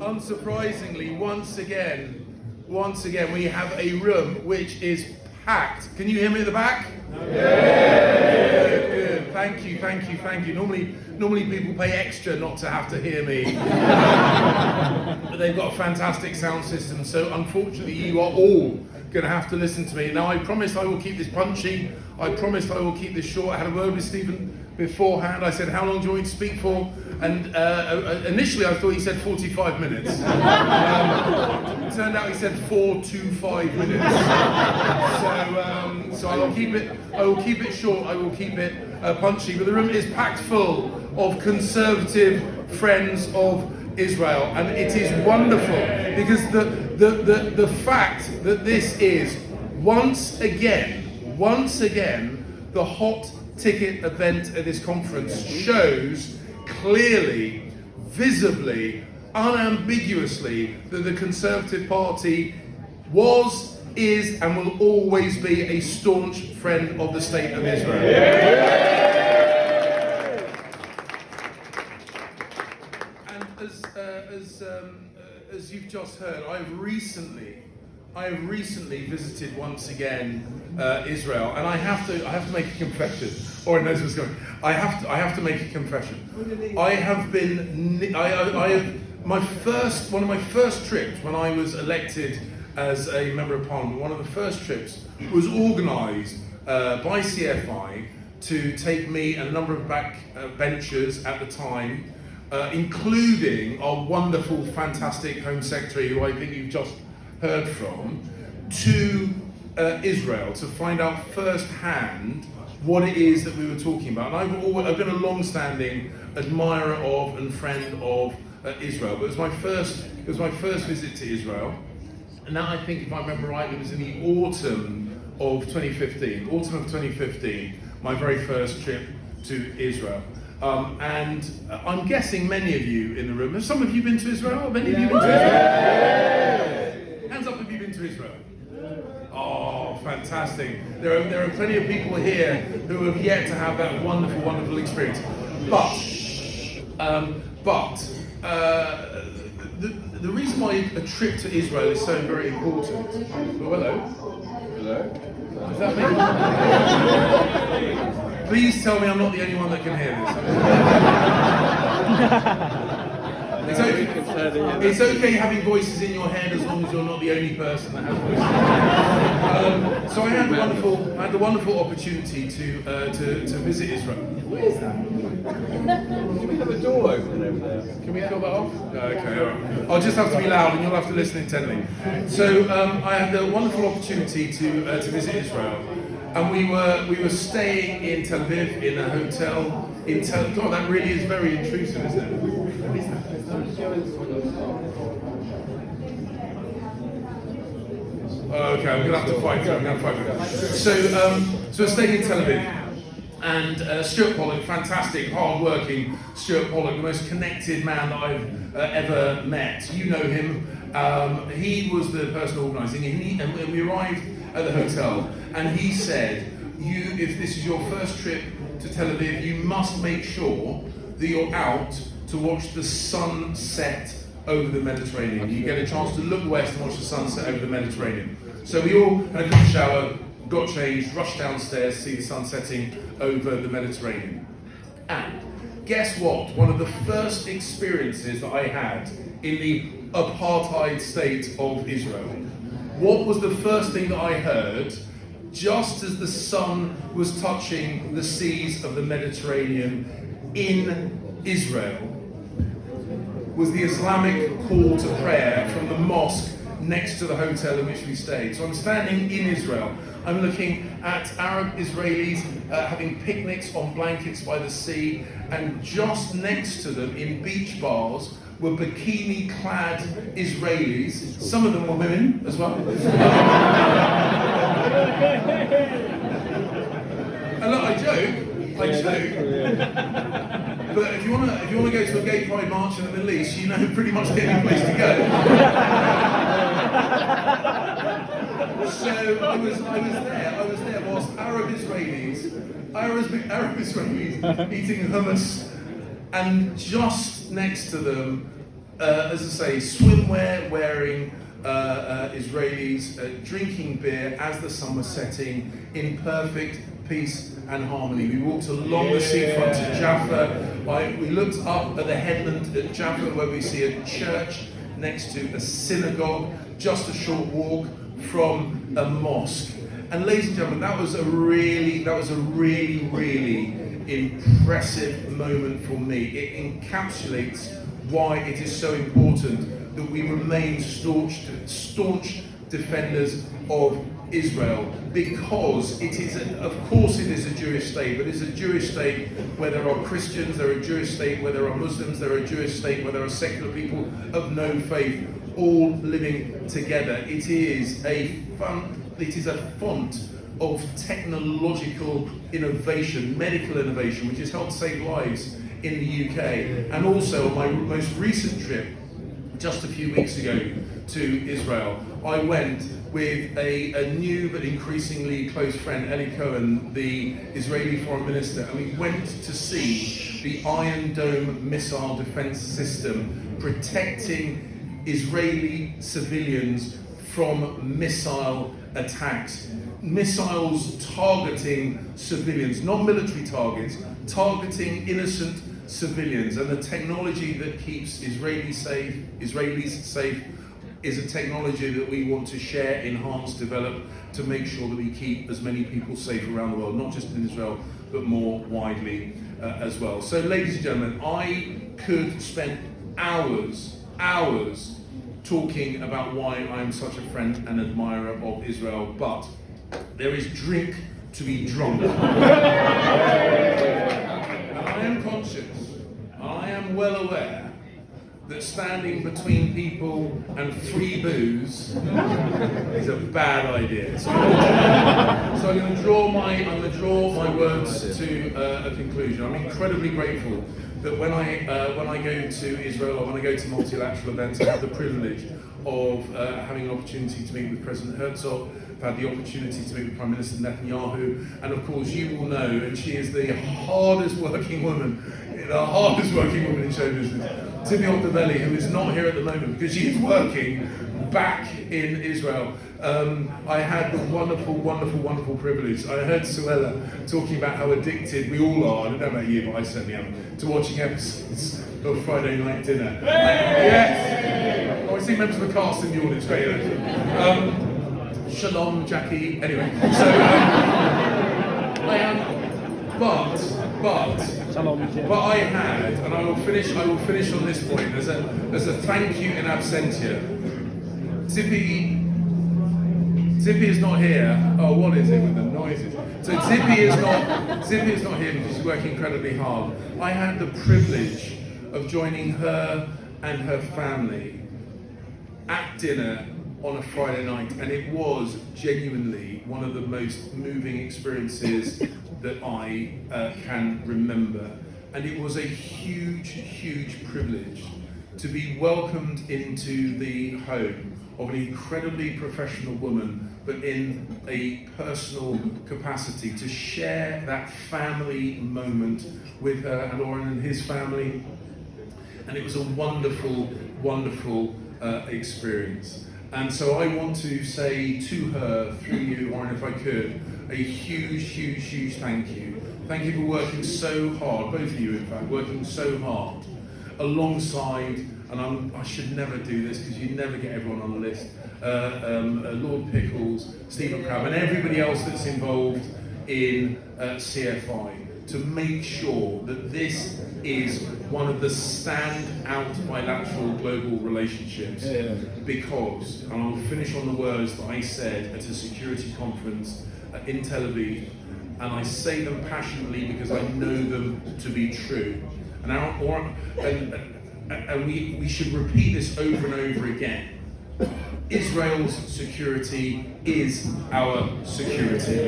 unsurprisingly, once again, we have a room which is packed. Can you hear me at the back? Yeah. Good. Thank you. Normally people pay extra not to have to hear me. But they've got a fantastic sound system, so unfortunately you are all going to have to listen to me. Now, I promised I will keep this punchy. I promised I will keep this short. I had a word with Stephen beforehand. I said, how long do you want me to speak for? And initially I thought he said 45 minutes. It turned out he said 4 to 5 minutes. So I will keep it short, I will keep it punchy. But the room is packed full of conservative friends of Israel, and it is wonderful because the fact that this is once again the hot ticket event at this conference shows clearly, visibly, unambiguously that the Conservative Party was, is, and will always be a staunch friend of the State of Israel. Yeah. And as you've just heard, I have recently visited once again Israel, and I have to make a confession. Or it knows what's going. I have to make a confession. One of my first trips when I was elected as a member of Parliament. One of the first trips was organised by CFI to take me and a number of backbenchers at the time, including our wonderful, fantastic Home Secretary, who I think you've just heard from, to Israel to find out firsthand what it is that we were talking about. And I've been a long-standing admirer of and friend of Israel, but it was my first visit to Israel. And now I think, if I remember right, it was in the autumn of 2015, my very first trip to Israel. And I'm guessing many of you in the room, have some of you been to Israel? Many of you been to Israel? Hands up if you've been to Israel. Oh, fantastic. There are plenty of people here who have yet to have that wonderful, wonderful experience. But the reason why a trip to Israel is so very important. Oh, hello. Does that mean? Please tell me I'm not the only one that can hear this. It's okay having voices in your head as long as you're not the only person that has voices. So I had the wonderful opportunity to visit Israel. Where is that? Can we have a door open over there? Can we kill that off? Okay, all right. I'll just have to be loud and you'll have to listen intently. So I had the wonderful opportunity to visit Israel. And we were staying in Tel Aviv in a hotel in Tel Aviv. God, that really is very intrusive, isn't it? What is that? Okay, I'm going to have to fight for it. So we're staying in Tel Aviv. And Stuart Pollock, fantastic, hard-working Stuart Pollock, the most connected man that I've ever met. You know him. He was the person organising, and we arrived at the hotel, and he said, if this is your first trip to Tel Aviv, you must make sure that you're out to watch the sunset over the Mediterranean. You get a chance to look west and watch the sunset over the Mediterranean. So we all had a good shower, got changed, rushed downstairs to see the sun setting over the Mediterranean. And guess what? One of the first experiences that I had in the apartheid state of Israel. What was the first thing that I heard just as the sun was touching the seas of the Mediterranean in Israel? Was the Islamic call to prayer from the mosque next to the hotel in which we stayed. So I'm standing in Israel. I'm looking at Arab Israelis having picnics on blankets by the sea, and just next to them in beach bars were bikini-clad Israelis. Some of them were women as well. And look, I joke. But if you want to go to a gay pride march in the Middle East, you know pretty much the only place to go. So I was there whilst Arab Israelis eating hummus, and just next to them as I say, swimwear wearing Israelis drinking beer as the sun was setting in perfect peace and harmony. We walked along the seafront to Jaffa. We looked up at the headland at Jaffa where we see a church next to a synagogue, just a short walk from a mosque. And ladies and gentlemen, that was a really, really impressive moment for me. It encapsulates why it is so important that we remain staunch defenders of Israel, because it is, of course it is a Jewish state, but it's a Jewish state where there are Christians, there are a Jewish state where there are Muslims, there are a Jewish state where there are secular people of no faith, all living together. It is a font of technological innovation, medical innovation, which has helped save lives in the UK. And also on my most recent trip, just a few weeks ago to Israel, I went with a new but increasingly close friend, Eli Cohen, the Israeli foreign minister, and we went to see the Iron Dome missile defense system protecting Israeli civilians from missile attacks. Missiles targeting civilians, not military targets, targeting innocent civilians. And the technology that keeps Israelis safe is a technology that we want to share, enhance, develop, to make sure that we keep as many people safe around the world, not just in Israel, but more widely as well. So ladies and gentlemen, I could spend hours talking about why I am such a friend and admirer of Israel, but there is drink to be drunk. And I am conscious, I am well aware that standing between people and free booze is a bad idea. So I'm going to draw my words to a conclusion. I'm incredibly grateful that when I go to Israel or when I go to multilateral events, I have the privilege of having an opportunity to meet with President Herzog. I've had the opportunity to meet with Prime Minister Netanyahu, and of course you will know, and she is the hardest working woman in show business, Tibi Ottaveli, who is not here at the moment because she is working back in Israel. I had the wonderful privilege. I heard Suella talking about how addicted we all are, I don't know about you, but I certainly am, to watching episodes of Friday Night Dinner. Yes! Oh, I see members of the cast in the audience, great. Shalom, Jackie. Anyway, so I am, but I had, and I will finish on this point as a thank you in absentia. Tippy is not here. Oh, what is it with the noises? So Tippy is not here because she's working incredibly hard. I had the privilege of joining her and her family at dinner on a Friday night, and it was genuinely one of the most moving experiences that I can remember. And it was a huge privilege to be welcomed into the home of an incredibly professional woman, but in a personal capacity, to share that family moment with her and Oren and his family. And it was a wonderful experience. And so I want to say to her, through you, Oren, if I could, a huge thank you. Thank you for working so hard, both of you in fact, working so hard alongside, and I should never do this because you never get everyone on the list, Lord Pickles, Stephen Crabb, and everybody else that's involved in CFI, to make sure that this is one of the stand-out bilateral global relationships. Because, and I'll finish on the words that I said at a security conference in Tel Aviv, and I say them passionately because I know them to be true. And we should repeat this over and over again. Israel's security is our security.